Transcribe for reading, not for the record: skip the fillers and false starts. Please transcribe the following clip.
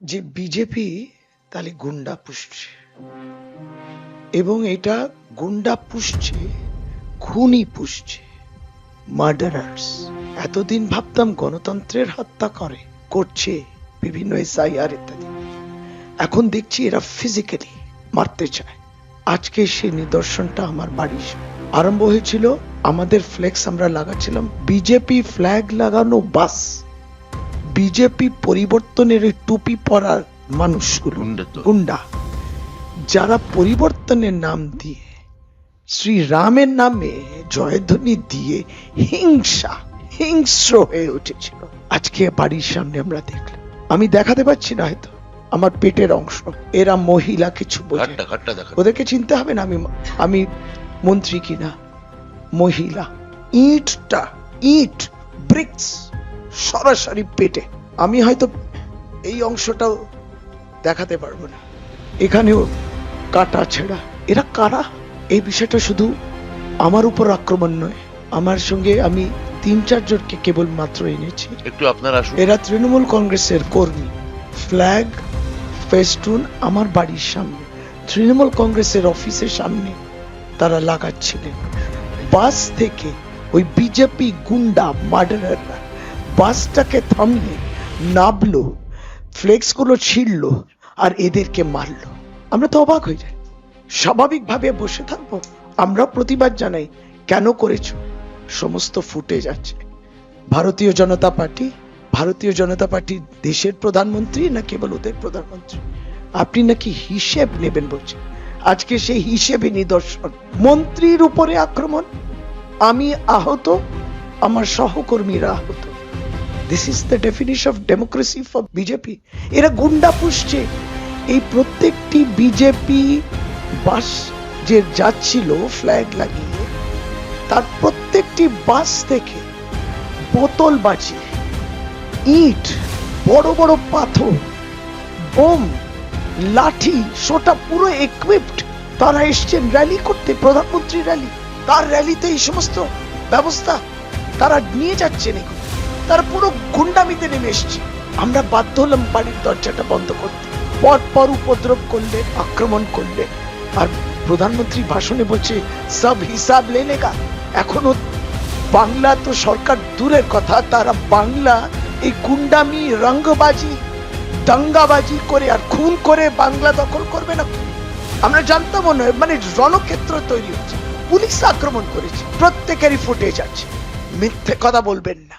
যে বিজেপি তাহলে গুন্ডা পুষছে, এবং এটা গুন্ডা পুষছে, খুনি পুষছে, মার্ডারার্স। এতদিন ভাবতাম গণতন্ত্রের হত্যা করছে বিভিন্ন SIR ইত্যাদি, এখন দেখছি এরা ফিজিক্যালি মারতে চায়। আজকে সেই নিদর্শনটা আমার বাড়ির আরম্ভ হয়েছিল। আমাদের ফ্ল্যাক্স আমরা লাগাচ্ছিলাম, বিজেপি ফ্ল্যাগ লাগানো বাস, বিজেপি পরিবর্তনের টুপি পরার মানুষগুলো গুন্ডা, যারা পরিবর্তনের নাম দিয়ে, শ্রীরামের নামে জয়ধ্বনি দিয়ে হিংস্র হয়ে উঠেছিল। আজকে বাড়ির সামনে আমরা দেখলাম, আমি দেখাতে পাচ্ছি না হয়তো আমার পেটের অংশ, এরা মহিলা কিছু বোঝে, ওদেরকে চিনতে হবে না আমি মন্ত্রী কিনা, মহিলা। ইট ব্রিক্স সরাসরি পেটে। আমি হয়তো এই অংশটাও দেখাতে পারবো না, এখানেও কাটা ছেঁড়া। এরা কারা? এই বিষয়টা শুধু আমার উপর আক্রমণ নয়, আমার সঙ্গে আমি 3-4 জনকে কেবল মাত্র এনেছি। একটু আপনারা এরা তৃণমূল কংগ্রেসের কর্মী, ফ্ল্যাগ ফেস্টুন আমার বাড়ির সামনে, তৃণমূল কংগ্রেসের অফিসের সামনে তারা লাগাচ্ছিলেন। বাস থেকে ওই বিজেপি গুন্ডা মার্ডারাররা বাসটাকে থামিয়ে নামলো, ফ্লেক্স গুলো ছিঁড়লো আর এদেরকে মারলো। আমরা তো অবাক হয়ে যাই, স্বাভাবিকভাবে বসে থাকবো? আমরা প্রতিবাদ জানাই, কেন করেছো? সমস্ত ফুটেজ আছে। ভারতীয় জনতা পার্টি দেশের প্রধানমন্ত্রী না কেবল ওদের প্রধানমন্ত্রী? আপনি নাকি হিসেব নেবেন বলছেন, আজকে সেই হিসেবে নিদর্শন। মন্ত্রীর উপরে আক্রমণ, আমি আহত, আমার সহকর্মীরা আহত। This is the definition of democracy for BJP. এরা গুন্ডা পুষছে। এই প্রত্যেকটি বিজেপি বাস যে যাচ্ছিল ফ্ল্যাগ লাগিয়ে, তার প্রত্যেকটি বাস থেকে বোতল বাজি, ইট, বড় বড় পাথর, বোম, লাঠি, সোটা, পুরো ইকুইপড। তারা এসছেন র্যালি করতে, প্রধানমন্ত্রী র্যালি, তার র্যালিতে এই সমস্ত ব্যবস্থা তারা নিয়ে যাচ্ছেন। এগুলো তারা পুরো গুন্ডামিতে নেমে এসছে। আমরা বাধ্য হলাম বাড়ির দরজাটা বন্ধ করতে। পর উপদ্রব করলে, আক্রমণ করলে, আর প্রধানমন্ত্রী ভাষণে বলছে সব হিসাব লেনেগা। এখনো বাংলা তো সরকার দূরের কথা, তারা বাংলা এই গুন্ডামি, রঙ্গবাজি, দাঙ্গাবাজি করে আর খুন করে বাংলা দখল করবে না। আমরা জানতাম না, মানে রণক্ষেত্র তৈরি হচ্ছে, পুলিশ আক্রমণ করেছে, প্রত্যেকেরই ফুটেজ আছে। মিথ্যে কথা বলবেন না।